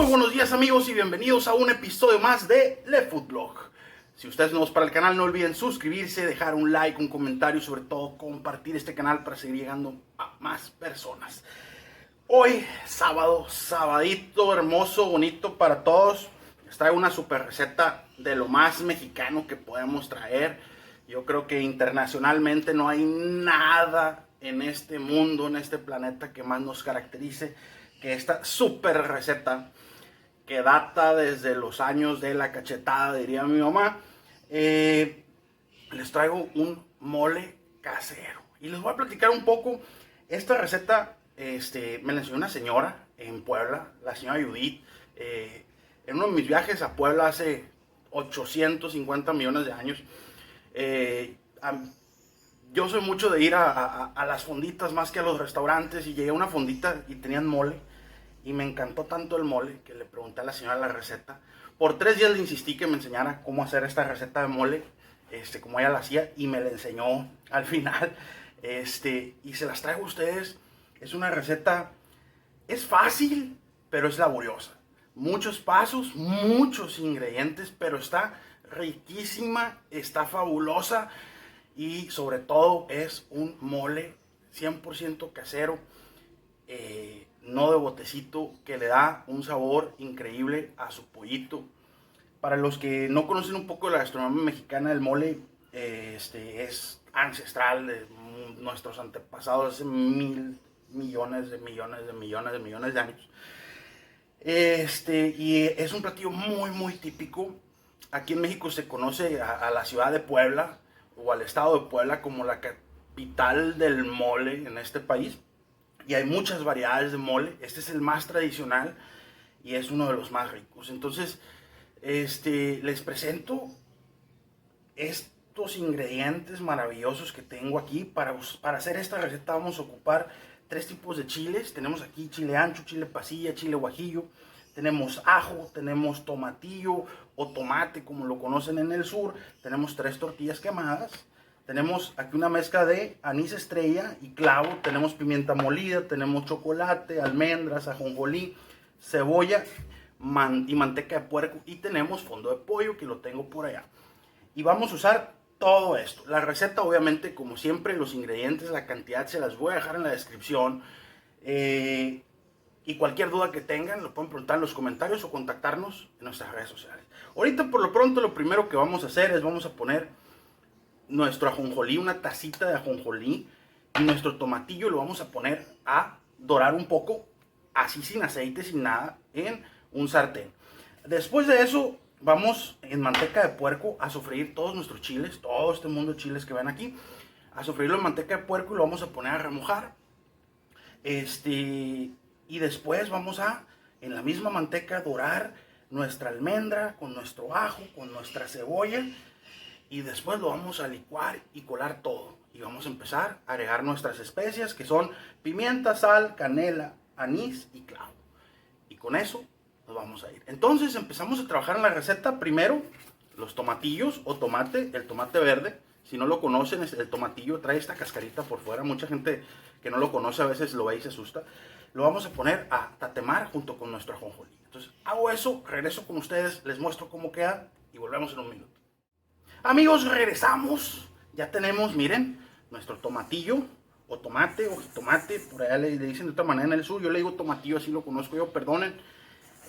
Muy buenos días amigos y bienvenidos a un episodio más de Le Food Blog. Si ustedes nuevos para el canal, no olviden suscribirse, dejar un like, un comentario y sobre todo compartir este canal para seguir llegando a más personas. Hoy, sábado, sabadito, hermoso, bonito para todos. Les traigo una super receta de lo más mexicano que podemos traer. Yo creo que internacionalmente no hay nada en este mundo, en este planeta que más nos caracterice que esta super receta que data desde los años de la cachetada, diría mi mamá. Les traigo un mole casero y les voy a platicar un poco. Esta receta me la enseñó una señora en Puebla, la señora Judith, en uno de mis viajes a Puebla hace 850 millones de años. Yo soy mucho de ir a las fonditas más que a los restaurantes, y llegué a una fondita y tenían mole y me encantó tanto el mole que le pregunté a la señora la receta. Por 3 días le insistí que me enseñara cómo hacer esta receta de mole, como ella la hacía, y me la enseñó al final, y se las traigo a ustedes. Es una receta, es fácil, pero es laboriosa. Muchos pasos, muchos ingredientes, pero está riquísima, está fabulosa y sobre todo es un mole 100% casero, no de botecito, que le da un sabor increíble a su pollito. Para los que no conocen un poco de la gastronomía mexicana, el mole es ancestral de nuestros antepasados hace millones de años. Y es un platillo muy típico. Aquí en México se conoce a la ciudad de Puebla o al estado de Puebla como la capital del mole en este país. Y hay muchas variedades de mole. Este es el más tradicional y es uno de los más ricos. Entonces, les presento estos ingredientes maravillosos que tengo aquí. Para hacer esta receta vamos a ocupar 3 tipos de chiles. Tenemos aquí chile ancho, chile pasilla, chile guajillo. Tenemos ajo, tenemos tomatillo o tomate como lo conocen en el sur. Tenemos 3 tortillas quemadas. Tenemos aquí una mezcla de anís estrella y clavo. Tenemos pimienta molida, tenemos chocolate, almendras, ajonjolí, cebolla y manteca de puerco. Y tenemos fondo de pollo que lo tengo por allá. Y vamos a usar todo esto. La receta, obviamente, como siempre, los ingredientes, la cantidad se las voy a dejar en la descripción. Y cualquier duda que tengan lo pueden preguntar en los comentarios o contactarnos en nuestras redes sociales. Ahorita, por lo pronto, lo primero que vamos a hacer es vamos a poner nuestro ajonjolí, una tacita de ajonjolí, y nuestro tomatillo lo vamos a poner a dorar un poco, así sin aceite, sin nada, en un sartén. Después de eso, vamos en manteca de puerco a sofreír todos nuestros chiles, todo este mundo de chiles que ven aquí, a sofreírlo en manteca de puerco y lo vamos a poner a remojar. Y después vamos a, en la misma manteca, dorar nuestra almendra con nuestro ajo, con nuestra cebolla. Y después lo vamos a licuar y colar todo. Y vamos a empezar a agregar nuestras especias, que son pimienta, sal, canela, anís y clavo. Y con eso nos vamos a ir. Entonces empezamos a trabajar en la receta. Primero, los tomatillos o tomate, el tomate verde. Si no lo conocen, el tomatillo trae esta cascarita por fuera. Mucha gente que no lo conoce a veces lo ve y se asusta. Lo vamos a poner a tatemar junto con nuestro ajonjolí. Entonces hago eso, regreso con ustedes, les muestro cómo queda y volvemos en un minuto. Amigos, regresamos. Ya tenemos, miren, nuestro tomatillo o tomate o jitomate, por allá le dicen de otra manera en el sur. Yo le digo tomatillo, así lo conozco yo, perdonen.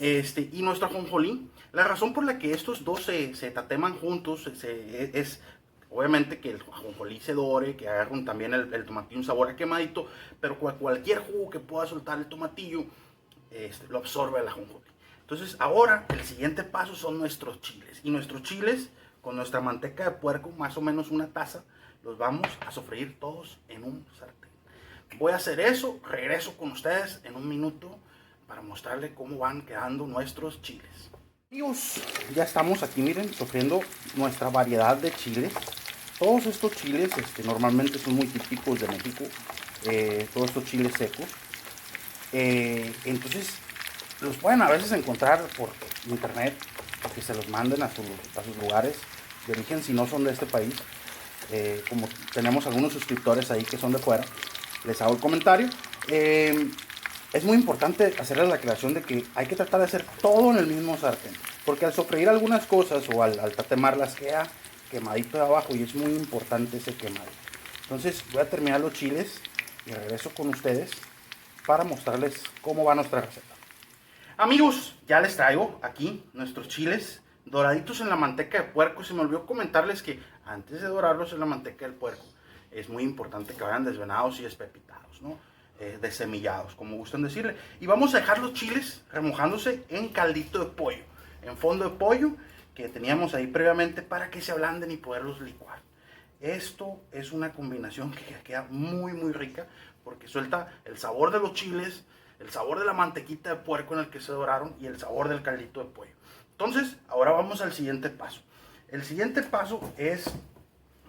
Y nuestro ajonjolí. La razón por la que estos dos se tateman juntos es obviamente que el ajonjolí se dore, que agarren también el tomatillo un sabor a quemadito, pero cualquier jugo que pueda soltar el tomatillo lo absorbe el ajonjolí. Entonces ahora el siguiente paso son nuestros chiles. Y nuestros chiles, con nuestra manteca de puerco, más o menos una taza, los vamos a sofreír todos en un sartén. Voy a hacer eso, regreso con ustedes en un minuto para mostrarles cómo van quedando nuestros chiles. Amigos, ya estamos aquí, miren, sofriendo nuestra variedad de chiles. Todos estos chiles normalmente son muy típicos de México, todos estos chiles secos. Entonces, los pueden a veces encontrar por internet, que se los manden a sus lugares de origen si no son de este país. Como tenemos algunos suscriptores ahí que son de fuera, les hago el comentario. es muy importante hacerles la aclaración de que hay que tratar de hacer todo en el mismo sartén, porque al sofreír algunas cosas o al tatemarlas queda quemadito de abajo y es muy importante ese quemado. Entonces voy a terminar los chiles y regreso con ustedes para mostrarles cómo va nuestra receta. Amigos, ya les traigo aquí nuestros chiles doraditos en la manteca de puerco. Se me olvidó comentarles que antes de dorarlos en la manteca del puerco es muy importante que vayan desvenados y despepitados, ¿no? Desemillados, como gustan decirle. Y vamos a dejar los chiles remojándose en caldito de pollo, en fondo de pollo que teníamos ahí previamente para que se ablanden y poderlos licuar. Esto es una combinación que queda muy muy rica porque suelta el sabor de los chiles, el sabor de la mantequita de puerco en el que se doraron y el sabor del caldito de pollo. Entonces, ahora vamos al siguiente paso. El siguiente paso es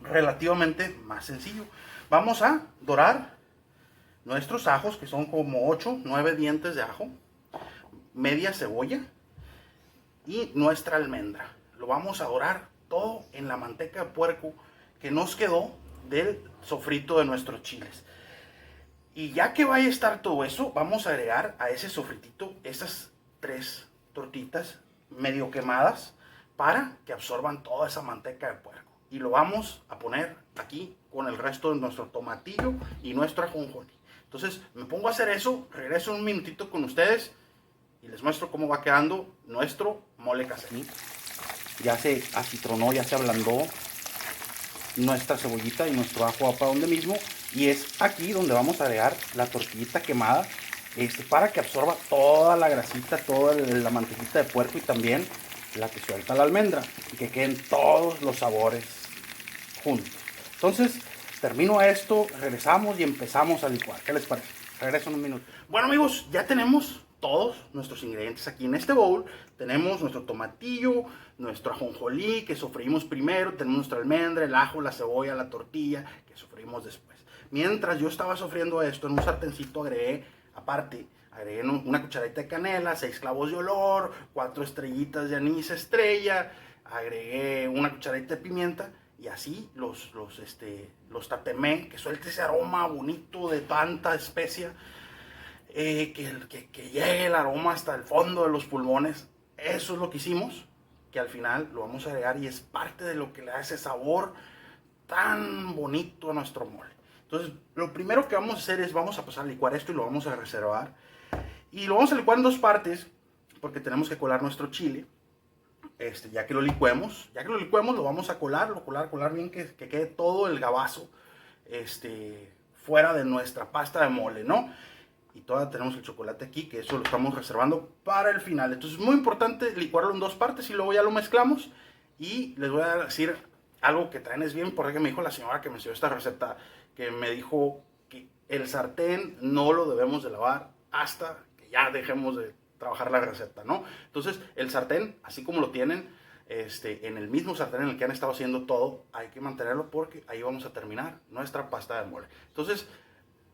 relativamente más sencillo. Vamos a dorar nuestros ajos, que son como 8, 9 dientes de ajo, media cebolla y nuestra almendra. Lo vamos a dorar todo en la manteca de puerco que nos quedó del sofrito de nuestros chiles. Y ya que vaya a estar todo eso, vamos a agregar a ese sofritito esas 3 tortitas medio quemadas para que absorban toda esa manteca de puerco. Y lo vamos a poner aquí con el resto de nuestro tomatillo y nuestro ajonjolí. Entonces me pongo a hacer eso, regreso un minutito con ustedes y les muestro cómo va quedando nuestro mole casero. Ya se acitronó, ya se ablandó nuestra cebollita y nuestro ajo va para donde mismo. Y es aquí donde vamos a agregar la tortillita quemada para que absorba toda la grasita, toda la mantequita de puerco y también la que suelta la almendra y que queden todos los sabores juntos. Entonces termino esto, regresamos y empezamos a licuar. ¿Qué les parece? Regreso en un minuto. Bueno amigos, ya tenemos todos nuestros ingredientes aquí en este bowl. Tenemos nuestro tomatillo, nuestro ajonjolí que sofreímos primero, tenemos nuestra almendra, el ajo, la cebolla, la tortilla que sofreímos después. Mientras yo estaba sofriendo esto en un sartencito agregué una cucharadita de canela, 6 clavos de olor, 4 estrellitas de anís estrella, agregué una cucharadita de pimienta y así los tatemé, que suelte ese aroma bonito de tanta especia, que llegue el aroma hasta el fondo de los pulmones. Eso es lo que hicimos, que al final lo vamos a agregar y es parte de lo que le da ese sabor tan bonito a nuestro mole. Entonces, lo primero que vamos a hacer es vamos a pasar a licuar esto y lo vamos a reservar. Y lo vamos a licuar en 2 partes porque tenemos que colar nuestro chile. Ya que lo licuemos, lo vamos a colar bien que quede todo el gabazo fuera de nuestra pasta de mole, ¿no? Y todavía tenemos el chocolate aquí, que eso lo estamos reservando para el final. Entonces es muy importante licuarlo en 2 partes y luego ya lo mezclamos. Y les voy a decir algo que traen es bien, porque me dijo la señora que me enseñó esta receta, que me dijo que el sartén no lo debemos de lavar hasta que ya dejemos de trabajar la receta, ¿no? Entonces el sartén, así como lo tienen, en el mismo sartén en el que han estado haciendo todo, hay que mantenerlo porque ahí vamos a terminar nuestra pasta de mole. Entonces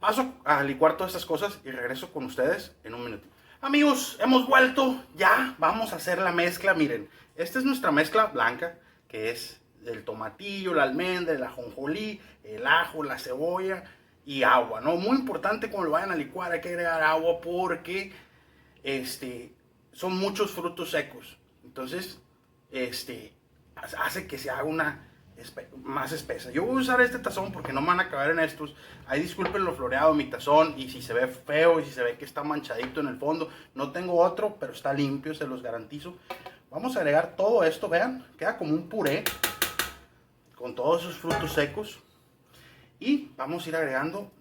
paso a licuar todas estas cosas y regreso con ustedes en un minuto. Amigos, hemos vuelto, ya vamos a hacer la mezcla. Miren, esta es nuestra mezcla blanca, que es el tomatillo, la almendra, el ajonjolí, el ajo, la cebolla y agua, ¿no? Muy importante cuando lo vayan a licuar, hay que agregar agua porque son muchos frutos secos. Entonces, hace que se haga una más espesa. Yo voy a usar este tazón porque no me van a caber en estos. Ahí disculpen lo floreado de mi tazón y si se ve feo y si se ve que está manchadito en el fondo. No tengo otro, pero está limpio, se los garantizo. Vamos a agregar todo esto, vean, queda como un puré con todos esos frutos secos. Y vamos a ir agregando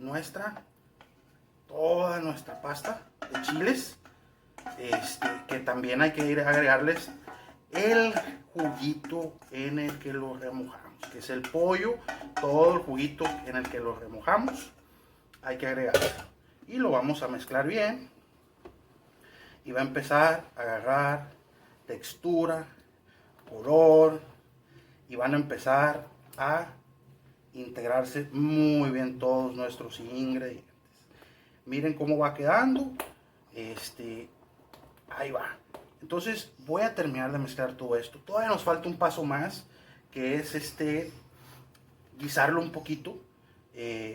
toda nuestra pasta de chiles. Que también hay que ir a agregarles el juguito en el que lo remojamos, que es el pollo, todo el juguito en el que lo remojamos, hay que agregarlo. Y lo vamos a mezclar bien. Y va a empezar a agarrar textura, color, y van a empezar a integrarse muy bien todos nuestros ingredientes. Miren cómo va quedando. Ahí va. Entonces voy a terminar de mezclar todo esto. Todavía nos falta un paso más, que es guisarlo un poquito,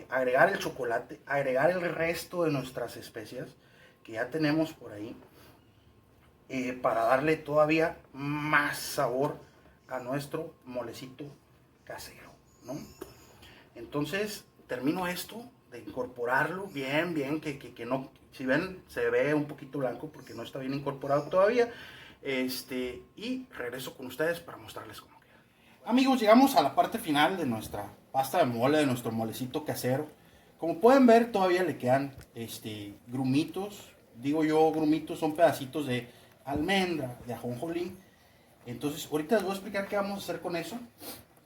agregar el chocolate, agregar el resto de nuestras especias, que ya tenemos por ahí, para darle todavía más sabor a nuestro molecito casero, ¿no? Entonces termino esto de incorporarlo bien, que no, si ven, se ve un poquito blanco porque no está bien incorporado todavía. Y regreso con ustedes para mostrarles cómo queda. Amigos, llegamos a la parte final de nuestra pasta de mole, de nuestro molecito casero. Como pueden ver, todavía le quedan grumitos. Digo yo, grumitos son pedacitos de almendra, de ajonjolí. Entonces, ahorita les voy a explicar qué vamos a hacer con eso.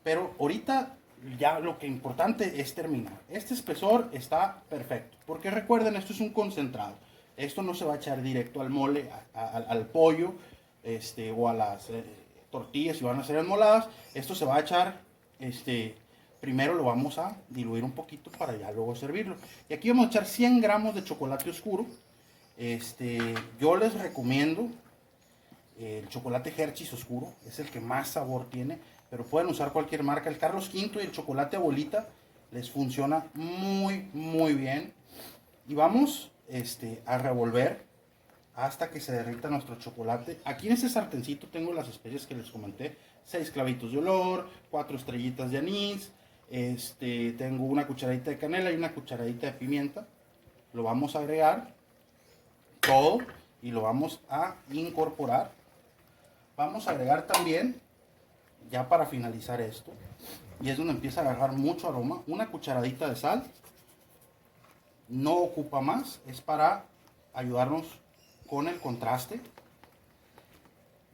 Pero ahorita ya lo que importante es terminar. Este espesor está perfecto. Porque recuerden, esto es un concentrado. Esto no se va a echar directo al mole, al pollo, o a las tortillas si van a ser enmoladas. Esto se va a echar, primero lo vamos a diluir un poquito para ya luego servirlo. Y aquí vamos a echar 100 gramos de chocolate oscuro. Yo les recomiendo el chocolate Hershey's oscuro, es el que más sabor tiene, pero pueden usar cualquier marca. El Carlos V y el chocolate abuelita les funciona muy bien. Y vamos a revolver hasta que se derrita nuestro chocolate. Aquí en este sartencito tengo las especias que les comenté: 6 clavitos de olor, 4 estrellitas de anís, tengo una cucharadita de canela y una cucharadita de pimienta. Lo vamos a agregar todo y lo vamos a incorporar. Vamos a agregar también, ya para finalizar esto, y es donde empieza a agarrar mucho aroma, una cucharadita de sal. No ocupa más, es para ayudarnos con el contraste.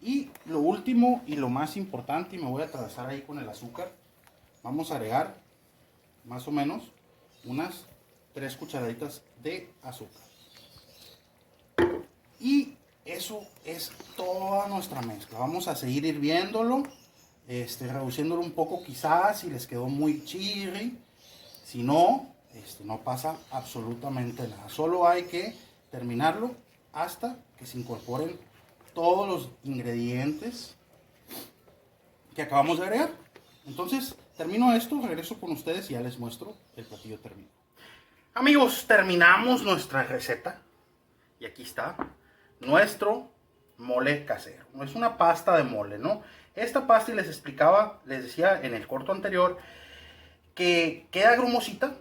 Y lo último y lo más importante, y me voy a atravesar ahí con el azúcar, vamos a agregar más o menos unas 3 cucharaditas de azúcar. Y eso es toda nuestra mezcla. Vamos a seguir hirviéndolo, reduciéndolo un poco quizás si les quedó muy chirri. Si no, no pasa absolutamente nada. Solo hay que terminarlo hasta que se incorporen todos los ingredientes que acabamos de agregar. Entonces, termino esto, regreso con ustedes y ya les muestro el platillo terminado. Amigos, terminamos nuestra receta. Y aquí está nuestro mole casero. No es una pasta de mole, ¿no? Esta pasta, y les explicaba, les decía en el corto anterior, que queda grumosita,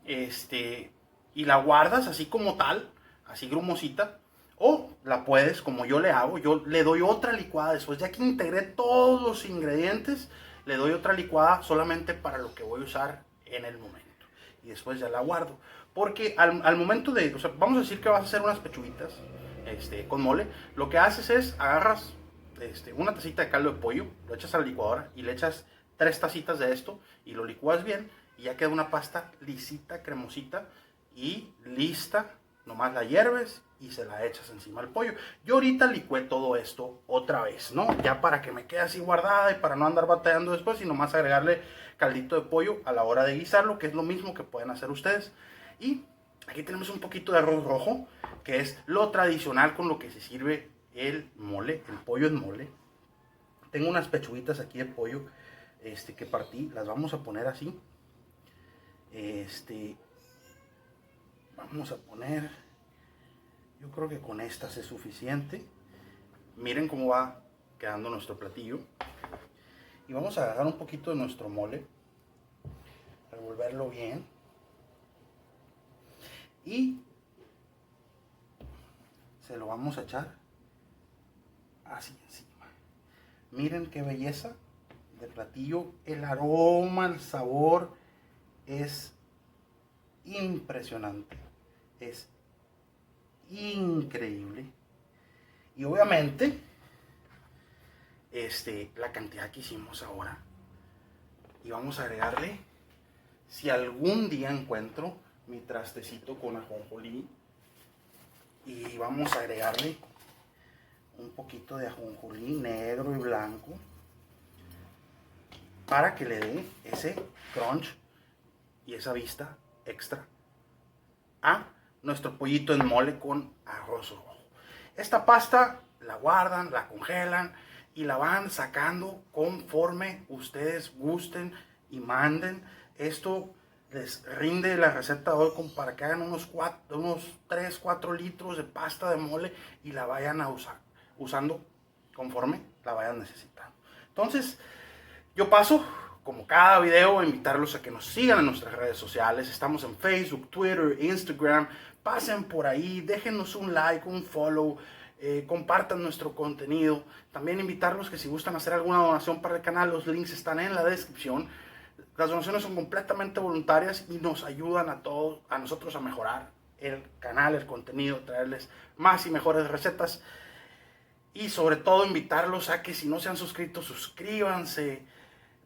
y la guardas así como tal, así grumosita, o la puedes, como yo le hago, yo le doy otra licuada después, ya que integré todos los ingredientes, le doy otra licuada solamente para lo que voy a usar en el momento, y después ya la guardo, porque al momento de, o sea, vamos a decir que vas a hacer unas pechuguitas, con mole, lo que haces es, agarras, una tacita de caldo de pollo, lo echas a la licuadora y le echas 3 tacitas de esto y lo licúas bien y ya queda una pasta lisita, cremosita y lista. Nomás la hierves y se la echas encima al pollo. Yo ahorita licué todo esto otra vez, ¿no? Ya para que me quede así guardada y para no andar batallando después, y nomás agregarle caldito de pollo a la hora de guisarlo, que es lo mismo que pueden hacer ustedes. Y aquí tenemos un poquito de arroz rojo, que es lo tradicional con lo que se sirve el mole, el pollo en mole. Tengo unas pechuguitas aquí de pollo que partí, las vamos a poner así. Vamos a poner, yo creo que con estas es suficiente. Miren cómo va quedando nuestro platillo. Y vamos a agarrar un poquito de nuestro mole, revolverlo bien. Y se lo vamos a echar así encima. Miren qué belleza de platillo. El aroma, el sabor es impresionante. Es increíble. Y obviamente, la cantidad que hicimos ahora. Y vamos a agregarle, si algún día encuentro mi trastecito con ajonjolí, y vamos a agregarle un poquito de ajonjolí negro y blanco para que le dé ese crunch y esa vista extra a nuestro pollito en mole con arroz rojo. Esta pasta la guardan, la congelan y la van sacando conforme ustedes gusten y manden. Esto les rinde la receta de hoy como para que hagan unos 3, 4 litros de pasta de mole y la vayan a usando conforme la vayan necesitando. Entonces, yo paso, como cada video, a invitarlos a que nos sigan en nuestras redes sociales. Estamos en Facebook, Twitter, Instagram. Pasen por ahí, déjenos un like, un follow, compartan nuestro contenido. También invitarlos que si gustan hacer alguna donación para el canal, los links están en la descripción. Las donaciones son completamente voluntarias y nos ayudan a nosotros a mejorar el canal, el contenido, traerles más y mejores recetas. Y sobre todo invitarlos a que si no se han suscrito, suscríbanse,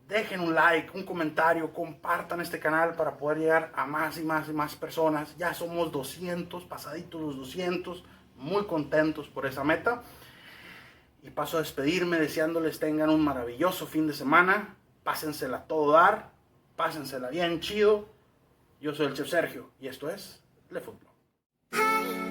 dejen un like, un comentario, compartan este canal para poder llegar a más y más y más personas. Ya somos 200, pasaditos los 200, muy contentos por esa meta. Y paso a despedirme deseándoles tengan un maravilloso fin de semana. Pásensela a todo dar, pásensela bien chido. Yo soy el Chef Sergio y esto es Le Food Blog.